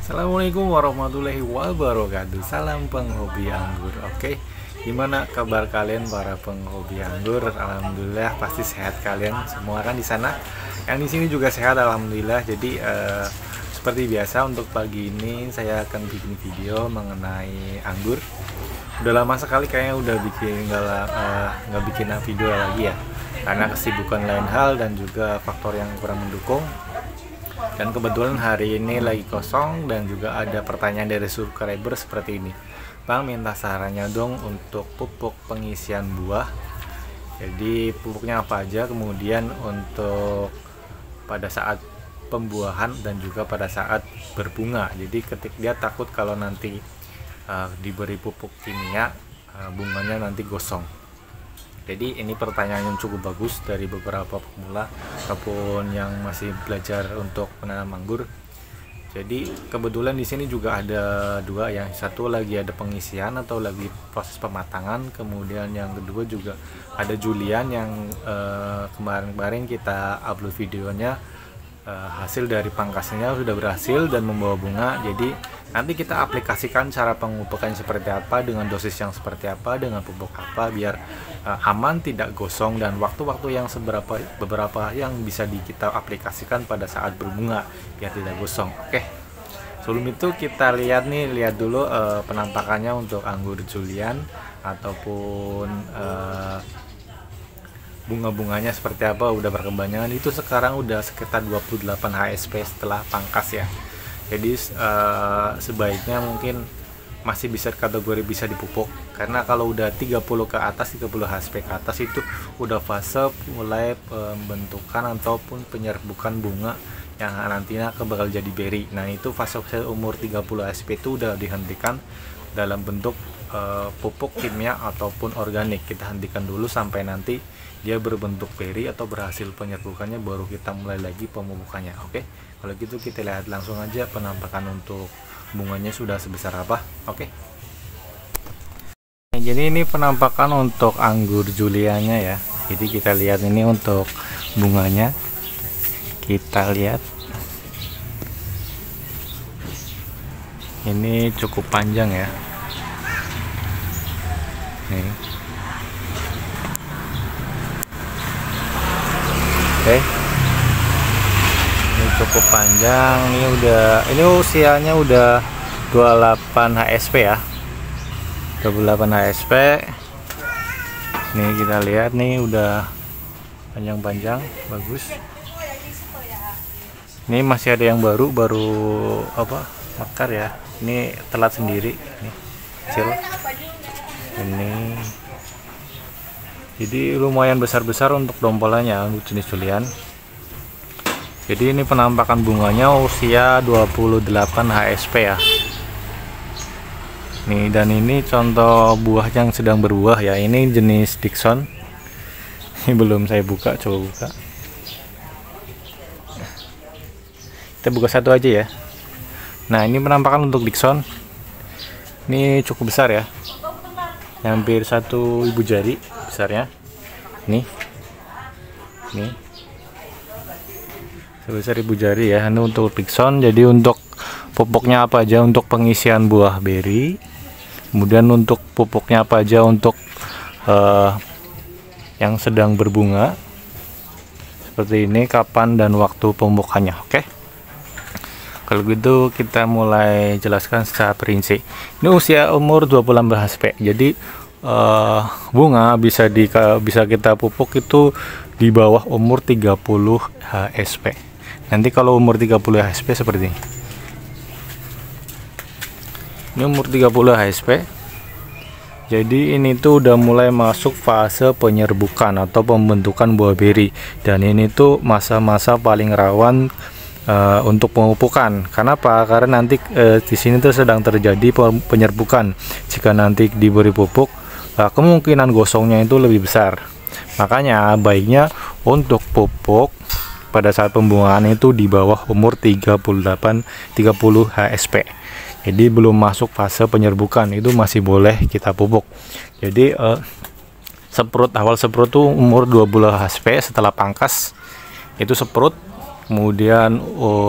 Assalamualaikum warahmatullahi wabarakatuh. Salam penghobi anggur. Oke, gimana kabar kalian para penghobi anggur? Alhamdulillah pasti sehat kalian semua kan di sana. Yang di sini juga sehat alhamdulillah. Jadi seperti biasa untuk pagi ini saya akan bikin video mengenai anggur. Udah lama sekali kayaknya udah bikin nggak bikin video lagi ya. Karena kesibukan lain hal dan juga faktor yang kurang mendukung. Dan kebetulan hari ini lagi kosong dan juga ada pertanyaan dari subscriber seperti ini. Bang, minta sarannya dong untuk pupuk pengisian buah. Jadi pupuknya apa aja, kemudian untuk pada saat pembuahan dan juga pada saat berbunga. Jadi dia takut kalau nanti diberi pupuk kimia bunganya nanti gosong. Jadi ini pertanyaan yang cukup bagus dari beberapa pemula ataupun yang masih belajar untuk menanam anggur. Jadi kebetulan di sini juga ada dua, yang satu lagi ada pengisian atau lagi proses pematangan, kemudian yang kedua juga ada Julian yang kemarin kita upload videonya, hasil dari pangkasnya sudah berhasil dan membawa bunga. Jadi nanti kita aplikasikan cara pengupukan seperti apa, dengan dosis yang seperti apa, dengan pupuk apa, biar aman, tidak gosong, dan waktu-waktu yang beberapa yang bisa kita aplikasikan pada saat berbunga biar tidak gosong. Oke, sebelum itu kita lihat dulu penampakannya untuk anggur Julian ataupun bunga-bunganya seperti apa, udah berkembangan. Itu sekarang udah sekitar 28 HSP setelah pangkas ya. Jadi sebaiknya mungkin masih bisa kategori bisa dipupuk, karena kalau udah 30 ke atas, 30 HP ke atas itu udah fase mulai pembentukan ataupun penyerbukan bunga yang nantinya bakal jadi berry. Nah, itu fase umur 30 HP itu udah dihentikan dalam bentuk pupuk kimia ataupun organik. Kita hentikan dulu sampai nanti dia berbentuk berry atau berhasil penyerbukannya, baru kita mulai lagi pemupukannya. Oke, kalau gitu kita lihat langsung aja penampakan untuk bunganya sudah sebesar apa. Oke, jadi ini penampakan untuk anggur Julianya ya. Jadi kita lihat ini untuk bunganya, kita lihat ini cukup panjang ya. Nih. Oke, ini cukup panjang. Ini usianya udah 28 HSP ya, 28 HSP. Nih kita lihat nih udah panjang-panjang, bagus. Ini masih ada yang baru mekar ya. Ini telat sendiri, nih kecil. Ini jadi lumayan besar-besar untuk dompolannya untuk jenis Julian. Jadi ini penampakan bunganya usia 28 HSP ya. Nih, dan ini contoh buah yang sedang berbuah ya. Ini jenis Dickson. Ini belum saya buka, coba buka. Kita buka satu aja ya. Nah, ini penampakan untuk Dickson. Ini cukup besar ya. Hampir 1 ibu jari besarnya. Nih sebesar ibu jari ya. Ini untuk Dickson. Jadi untuk pupuknya apa aja untuk pengisian buah berry, kemudian untuk pupuknya apa aja untuk yang sedang berbunga seperti ini, kapan dan waktu pemupukannya. Oke, kalau gitu kita mulai jelaskan secara perinci. Ini usia umur 28 HP. Jadi bunga bisa kita pupuk itu di bawah umur 30 HSP. Nanti kalau umur 30 HSP seperti ini. Ini umur 30 HSP. Jadi ini tuh udah mulai masuk fase penyerbukan atau pembentukan buah beri, dan ini tuh masa-masa paling rawan untuk pemupukan. Kenapa? Karena nanti di sini tuh sedang terjadi penyerbukan. Jika nanti diberi pupuk, kemungkinan gosongnya itu lebih besar. Makanya baiknya untuk pupuk pada saat pembungaan itu di bawah umur 30 HSP. Jadi belum masuk fase penyerbukan itu masih boleh kita pupuk. Jadi awal semprot tuh umur 20 HSP, setelah pangkas itu semprot Kemudian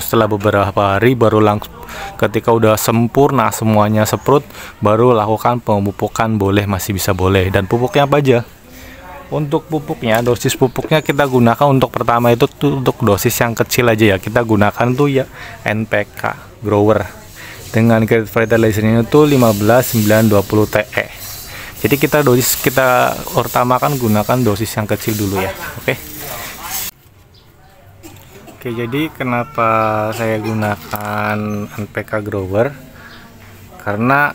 setelah beberapa hari baru langsung ketika udah sempurna semuanya seprut, baru lakukan pemupukan, masih bisa boleh. Dan pupuknya apa aja? Untuk pupuknya, dosis pupuknya kita gunakan untuk pertama itu tuh untuk dosis yang kecil aja ya. Kita gunakan tuh ya NPK grower dengan grade fertilizer itu 15920 TE. Jadi kita utamakan gunakan dosis yang kecil dulu ya. Oke, jadi kenapa saya gunakan NPK grower? Karena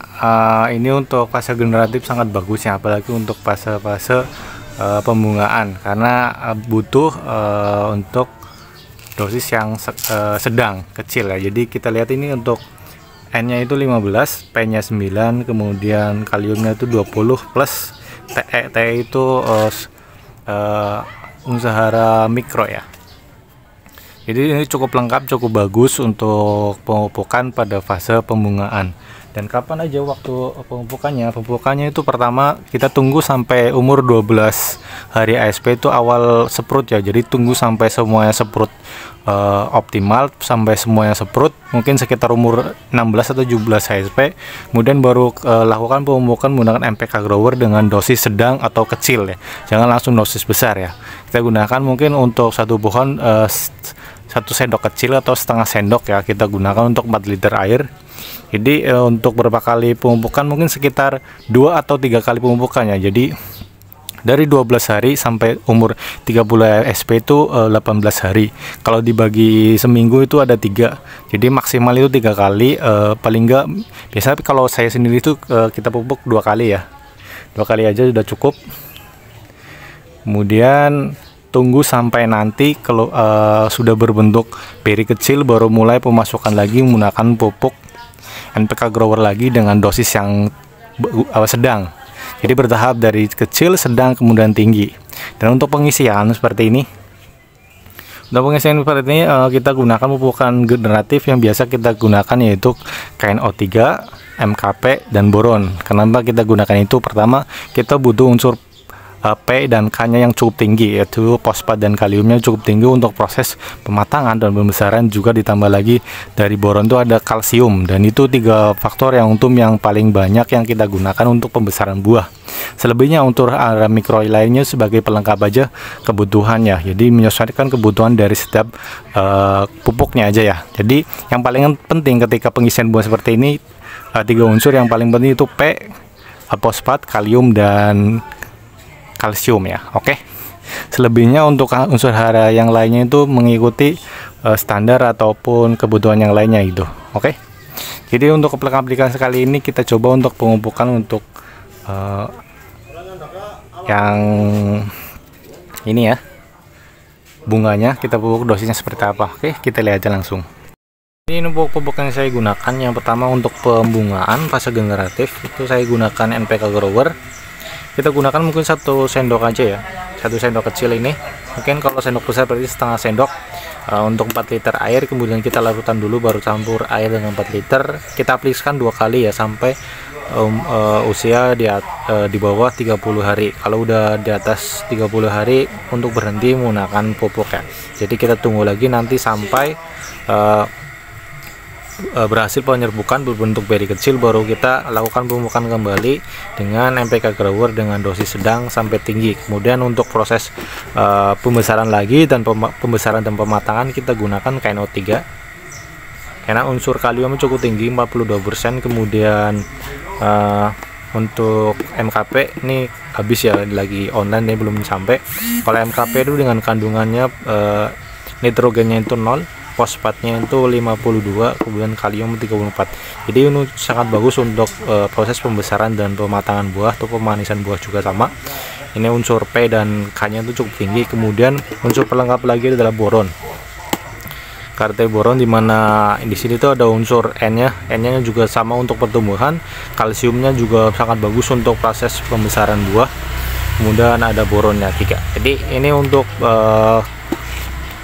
ini untuk fase generatif sangat bagus ya, apalagi untuk fase-fase pembungaan, karena butuh untuk dosis yang sedang kecil ya. Jadi kita lihat ini untuk N-nya itu 15, P-nya 9, kemudian kaliumnya itu 20 plus TE itu unsur hara mikro ya. Jadi ini cukup lengkap, cukup bagus untuk pemupukan pada fase pembungaan. Dan kapan aja waktu pemupukannya? Pemupukannya itu pertama kita tunggu sampai umur 12 hari ASP itu awal seprut ya. Jadi tunggu sampai semuanya seprut optimal, sampai semuanya seprut, mungkin sekitar umur 16 atau 17 ASP. Kemudian baru lakukan pemupukan menggunakan NPK grower dengan dosis sedang atau kecil ya. Jangan langsung dosis besar ya. Kita gunakan mungkin untuk satu pohon 1 sendok kecil atau setengah sendok ya, kita gunakan untuk 4 liter air. Jadi untuk berapa kali pemupukan mungkin sekitar 2 atau 3 kali pemupukannya. Jadi dari 12 hari sampai umur 30 SP itu 18 hari. Kalau dibagi seminggu itu ada 3. Jadi maksimal itu 3 kali, paling enggak biasanya kalau saya sendiri itu kita pupuk 2 kali ya. 2 kali aja sudah cukup. Kemudian tunggu sampai nanti kalau sudah berbentuk beri kecil, baru mulai pemasukan lagi menggunakan pupuk NPK grower lagi dengan dosis yang sedang. Jadi bertahap dari kecil, sedang, kemudian tinggi. Dan untuk pengisian seperti ini, kita gunakan pupukan generatif yang biasa kita gunakan, yaitu KNO3, MKP, dan boron. Kenapa kita gunakan itu? Pertama, kita butuh unsur P dan K-nya yang cukup tinggi, yaitu fosfat dan kaliumnya cukup tinggi untuk proses pematangan dan pembesaran. Juga ditambah lagi dari boron itu ada kalsium, dan itu 3 faktor yang paling banyak yang kita gunakan untuk pembesaran buah. Selebihnya unsur hara mikro lainnya sebagai pelengkap aja kebutuhannya. Jadi menyesuaikan kebutuhan dari setiap pupuknya aja ya. Jadi yang paling penting ketika pengisian buah seperti ini, 3 unsur yang paling penting itu P, fosfat, kalium, dan kalsium ya. Selebihnya untuk unsur hara yang lainnya itu mengikuti standar ataupun kebutuhan yang lainnya itu. Jadi untuk aplikasi kali ini kita coba untuk pemupukan untuk yang ini ya, bunganya kita pupuk dosisnya seperti apa. Kita lihat aja langsung. Ini pupuk yang saya gunakan. Yang pertama untuk pembungaan fase generatif itu saya gunakan NPK grower. Kita gunakan mungkin 1 sendok aja ya, 1 sendok kecil ini. Mungkin kalau sendok besar berarti setengah sendok untuk 4 liter air. Kemudian kita larutkan dulu, baru campur air dengan 4 liter. Kita aplikasikan 2 kali ya, sampai usia di bawah 30 hari. Kalau udah di atas 30 hari untuk berhenti menggunakan pupuk ya. Jadi kita tunggu lagi nanti sampai berhasil penyerbukan berbentuk beri kecil, baru kita lakukan pemupukan kembali dengan NPK grower dengan dosis sedang sampai tinggi. Kemudian untuk proses pembesaran lagi dan pembesaran dan pematangan kita gunakan KNO3 karena unsur kalium cukup tinggi 42%. Kemudian untuk MKP ini habis ya, lagi online nih, belum sampai. Kalau MKP itu dengan kandungannya nitrogennya itu 0, fosfatnya itu 52, kemudian kalium 34. Jadi ini sangat bagus untuk proses pembesaran dan pematangan buah atau pemanisan buah juga sama. Ini unsur P dan K-nya itu cukup tinggi. Kemudian unsur pelengkap lagi adalah boron. Karte boron, dimana di sini tuh ada unsur N-nya. N-nya juga sama untuk pertumbuhan. Kalsiumnya juga sangat bagus untuk proses pembesaran buah. Kemudian ada boronnya 3. Jadi ini untuk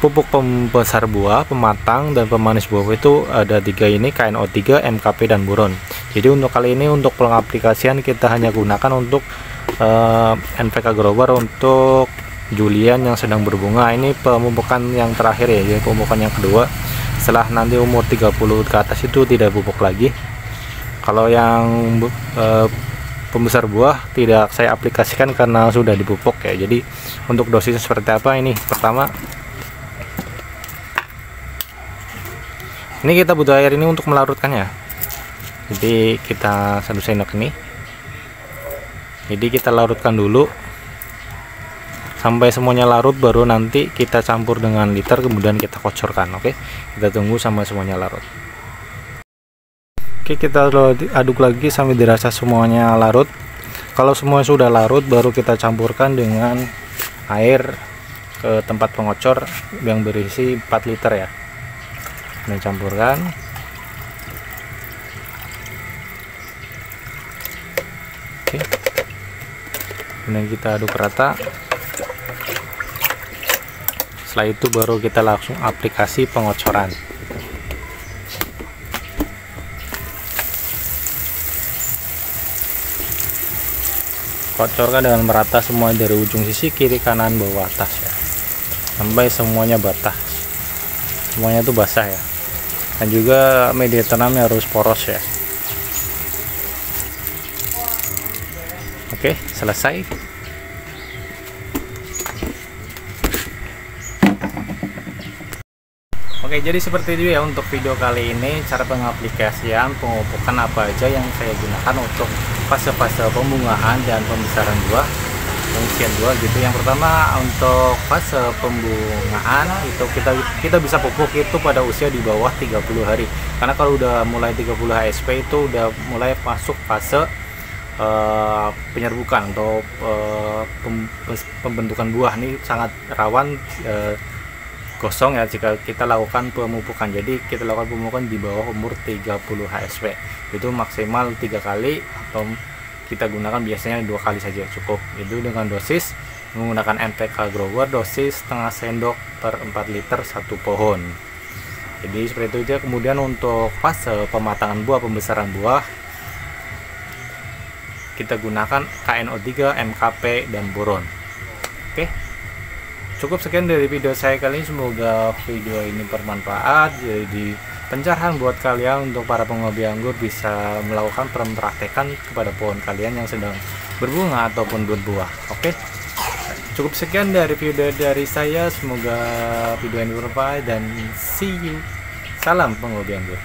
pupuk pembesar buah, pematang, dan pemanis buah itu ada 3 ini, KNO3, MKP, dan boron. Jadi untuk kali ini untuk pengaplikasian kita hanya gunakan untuk NPK grower untuk julian yang sedang berbunga. Ini pemupukan yang terakhir ya, jadi pemupukan yang kedua. Setelah nanti umur 30 ke atas itu tidak pupuk lagi. Kalau yang pembesar buah tidak saya aplikasikan karena sudah dipupuk ya. Jadi untuk dosisnya seperti apa ini? Pertama, ini kita butuh air ini untuk melarutkannya. Jadi kita 1 sendok ini. Jadi kita larutkan dulu sampai semuanya larut, baru nanti kita campur dengan liter, kemudian kita kocorkan. Oke, kita tunggu sampai semuanya larut. Oke, kita aduk lagi sampai dirasa semuanya larut. Kalau semua sudah larut, baru kita campurkan dengan air ke tempat pengocor yang berisi 4 liter ya. Kita campurkan. Oke, kemudian kita aduk rata. Setelah itu baru kita langsung aplikasi pengocoran. Kocorkan dengan merata semua dari ujung sisi, kiri, kanan, bawah, atas ya, sampai semuanya basah. Semuanya itu basah ya. Dan juga media tanamnya harus poros ya. Oke, selesai. Oke, jadi seperti itu ya untuk video kali ini, cara pengaplikasian pemupukan apa aja yang saya gunakan untuk fase-fase pembungaan dan pembesaran buah, pengisian buah gitu. Yang pertama untuk fase pembungaan itu kita bisa pupuk itu pada usia di bawah 30 hari. Karena kalau udah mulai 30 HSP itu udah mulai masuk fase penyerbukan atau pembentukan buah. Ini sangat rawan gosong ya jika kita lakukan pemupukan. Jadi kita lakukan pemupukan di bawah umur 30 HSP, itu maksimal 3 kali, atau kita gunakan biasanya 2 kali saja cukup. Itu dengan dosis menggunakan NPK grower, dosis setengah sendok per 4 liter 1 pohon. Jadi seperti itu aja. Kemudian untuk fase pematangan buah, pembesaran buah, kita gunakan KNO3, MKP, dan boron. Oke, cukup sekian dari video saya kali ini. Semoga video ini bermanfaat, jadi pencerahan buat kalian untuk para penghobi anggur bisa melakukan praktekan kepada pohon kalian yang sedang berbunga ataupun berbuah. Oke, cukup sekian dari video dari saya. Semoga video ini bermanfaat dan see you. Salam penghobi anggur.